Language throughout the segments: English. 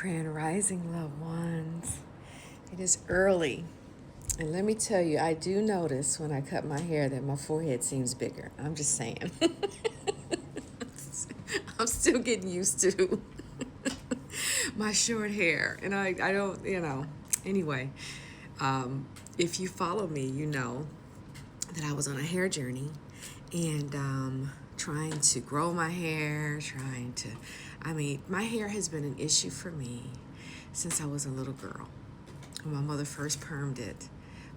Grand Rising, loved ones. It is early. And let me tell you, I do notice when I cut my hair that my forehead seems bigger. I'm just saying. I'm still getting used to my short hair. And I don't, Anyway, if you follow me, you know that I was on a hair journey and trying to grow my hair, my hair has been an issue for me since I was a little girl. When my mother first permed it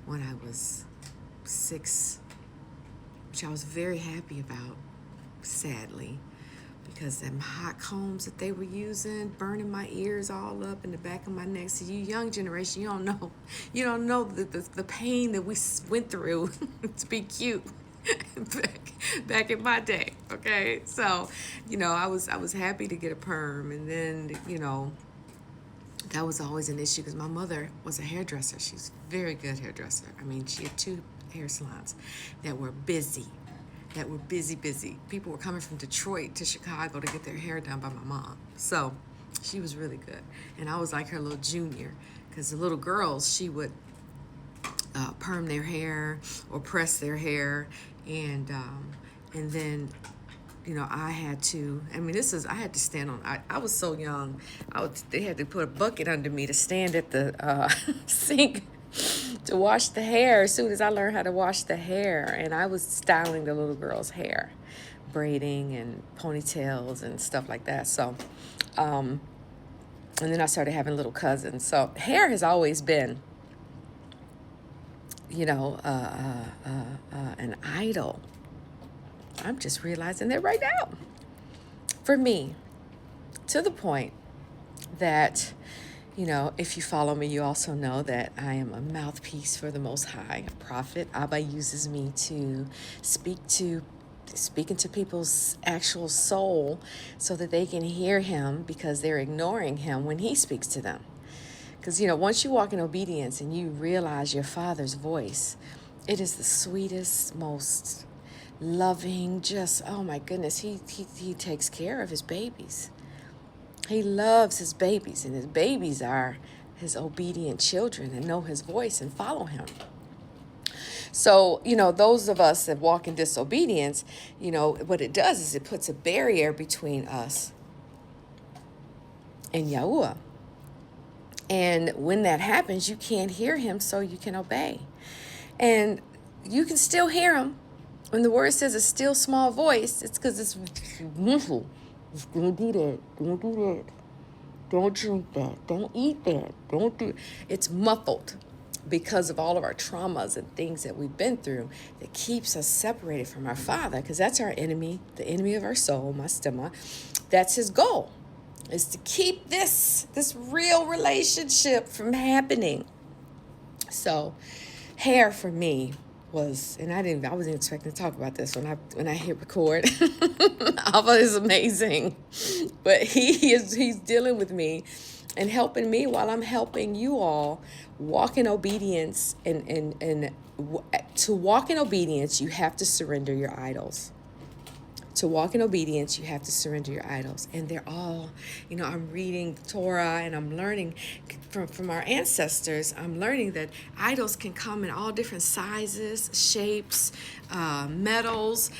when I was 6, which I was very happy about, sadly, because them hot combs that they were using, burning my ears all up in the back of my neck. So you young generation, you don't know the pain that we went through to be cute back in my day. Okay, so I was happy to get a perm, and then that was always an issue because my mother was a hairdresser. She's a very good hairdresser. I mean, she had 2 hair salons that were busy. Busy. People were coming from Detroit to Chicago to get their hair done by my mom. So she was really good. And I was like her little junior because the little girls, she would perm their hair or press their hair. And then I had to stand on, I was so young, they had to put a bucket under me to stand at the sink to wash the hair as soon as I learned how to wash the hair. And I was styling the little girl's hair, braiding and ponytails and stuff like that. So, and then I started having little cousins. So hair has always been, an idol. I'm just realizing that right now. For me, to the point that, if you follow me, you also know that I am a mouthpiece for the Most High, a prophet. Abba uses me to speak into people's actual soul so that they can hear him, because they're ignoring him when he speaks to them. Because, once you walk in obedience and you realize your Father's voice, it is the sweetest, most loving, just, oh my goodness, he takes care of his babies. He loves his babies, and his babies are his obedient children and know his voice and follow him. So, those of us that walk in disobedience, what it does is it puts a barrier between us and Yahuwah. And when that happens, you can't hear him, so you can obey. And you can still hear him. When the word says a still small voice, it's because it's muffled. Don't do that. Don't do that. Don't drink that. Don't eat that. Don't do it. It's muffled because of all of our traumas and things that we've been through that keeps us separated from our Father, because that's our enemy, the enemy of our soul, Mastema. That's his goal, is to keep this real relationship from happening. So hair for me was, and I wasn't expecting to talk about this when I hit record. Alpha is amazing, but he's dealing with me and helping me while I'm helping you all walk in obedience. And to walk in obedience, you have to surrender your idols. To walk in obedience, you have to surrender your idols. And they're all, I'm reading the Torah and I'm learning from our ancestors. I'm learning that idols can come in all different sizes, shapes, metals,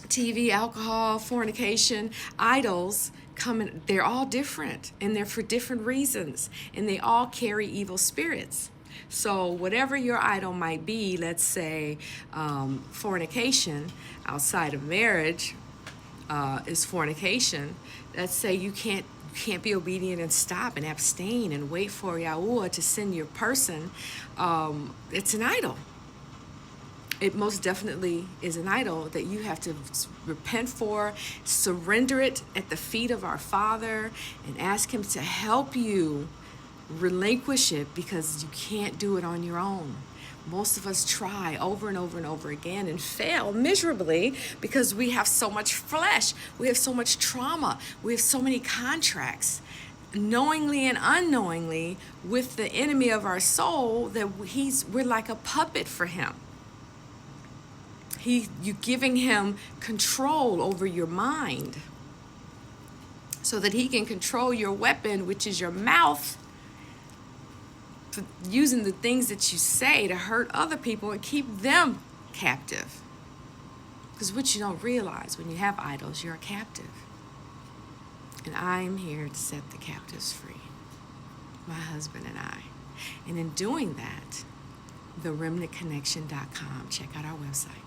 TV, alcohol, fornication. Idols come in, they're all different, and they're for different reasons, and they all carry evil spirits. So whatever your idol might be, let's say fornication outside of marriage is fornication. Let's say you can't be obedient and stop and abstain and wait for Yahuwah to send your person. It's an idol. It most definitely is an idol that you have to repent for, surrender it at the feet of our Father, and ask him to help you relinquish it, because you can't do it on your own. Most of us try over and over and over again and fail miserably because we have so much flesh, we have so much trauma, we have so many contracts, knowingly and unknowingly, with the enemy of our soul, that we're like a puppet for him. You giving him control over your mind. so that he can control your weapon, which is your mouth, for using the things that you say to hurt other people and keep them captive. Because what you don't realize, when you have idols, you're a captive. And I'm here to set the captives free, my husband and I. And in doing that, theremnantconnection.com, check out our website.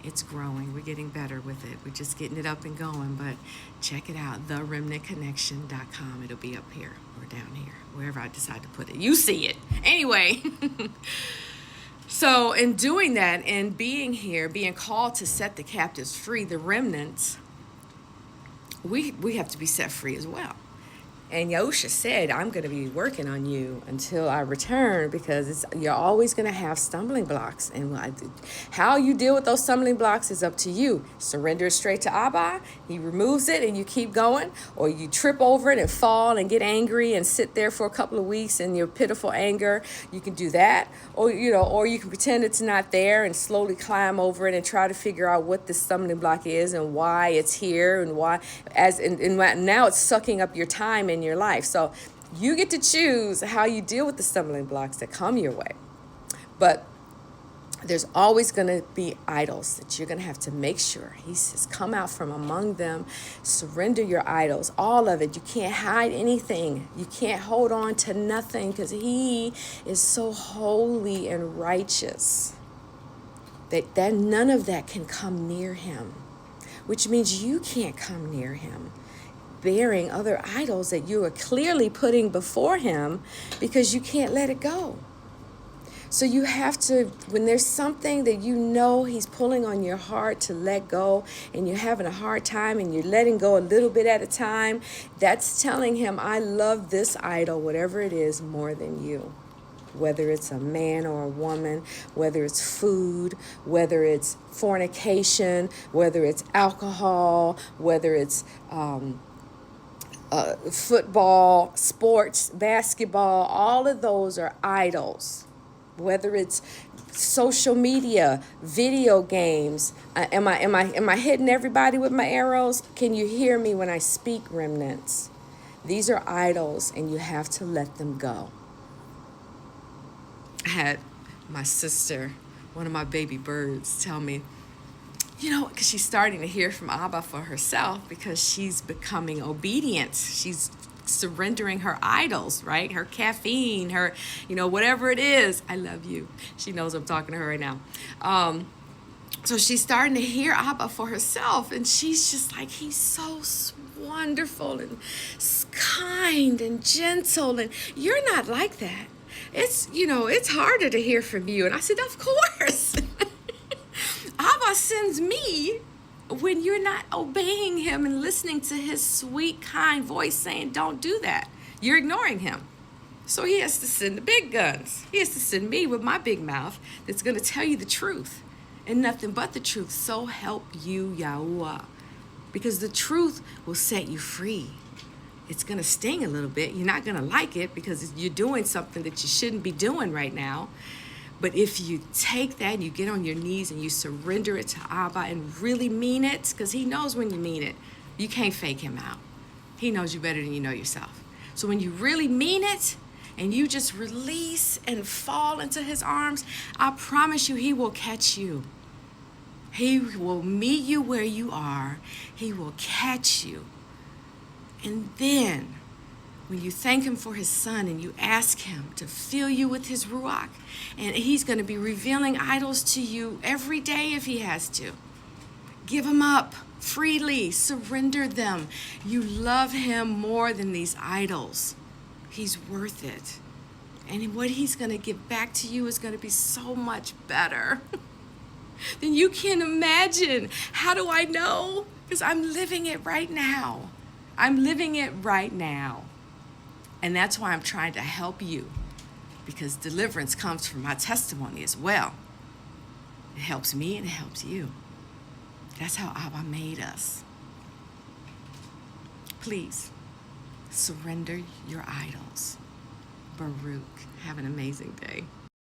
It's growing. We're getting better with it. We're just getting it up and going, but check it out, theremnantconnection.com. It'll be up here or down here, wherever I decide to put it. You see it. Anyway, so in doing that and being here, being called to set the captives free, the remnants, we have to be set free as well. And Yahusha said, I'm going to be working on you until I return, because you're always going to have stumbling blocks. And how you deal with those stumbling blocks is up to you. Surrender it straight to Abba. He removes it and you keep going. Or you trip over it and fall and get angry and sit there for a couple of weeks in your pitiful anger. You can do that. Or you can pretend it's not there and slowly climb over it and try to figure out what this stumbling block is and why it's here and why. And now it's sucking up your time and your life. So you get to choose how you deal with the stumbling blocks that come your way. But there's always going to be idols that you're going to have to make sure. He says, come out from among them, surrender your idols, all of it. You can't hide anything. You can't hold on to nothing, because he is so holy and righteous that none of that can come near him, which means you can't come near him bearing other idols that you are clearly putting before him, because you can't let it go. So you have to, when there's something that you know he's pulling on your heart to let go, and you're having a hard time and you're letting go a little bit at a time, that's telling him, I love this idol, whatever it is, more than you. Whether it's a man or a woman, whether it's food, whether it's fornication, whether it's alcohol, whether it's football, sports, basketball, all of those are idols. Whether it's social media, video games. Am I hitting everybody with my arrows? Can you hear me when I speak, remnants? These are idols, and you have to let them go. I had my sister, one of my baby birds, tell me, because she's starting to hear from Abba for herself, because she's becoming obedient. She's surrendering her idols, right? Her caffeine, her, whatever it is. I love you. She knows I'm talking to her right now. So she's starting to hear Abba for herself, and she's just like, he's so wonderful and kind and gentle, and you're not like that. It's harder to hear from you. And I said, of course. Abba sends me when you're not obeying him and listening to his sweet, kind voice saying, don't do that. You're ignoring him. So he has to send the big guns. He has to send me with my big mouth that's going to tell you the truth and nothing but the truth. So help you, Yahuwah. Because the truth will set you free. It's going to sting a little bit. You're not going to like it because you're doing something that you shouldn't be doing right now. But if you take that and you get on your knees and you surrender it to Abba and really mean it, because he knows when you mean it, you can't fake him out. He knows you better than you know yourself. So when you really mean it and you just release and fall into his arms, I promise you he will catch you. He will meet you where you are. He will catch you. And then, when you thank him for his son and you ask him to fill you with his Ruach, and he's going to be revealing idols to you every day if he has to. Give them up freely. Surrender them. You love him more than these idols. He's worth it. And what he's going to give back to you is going to be so much better than you can imagine. How do I know? Because I'm living it right now. I'm living it right now. And that's why I'm trying to help you, because deliverance comes from my testimony as well. It helps me and it helps you. That's how Abba made us. Please, surrender your idols. Baruch. Have an amazing day.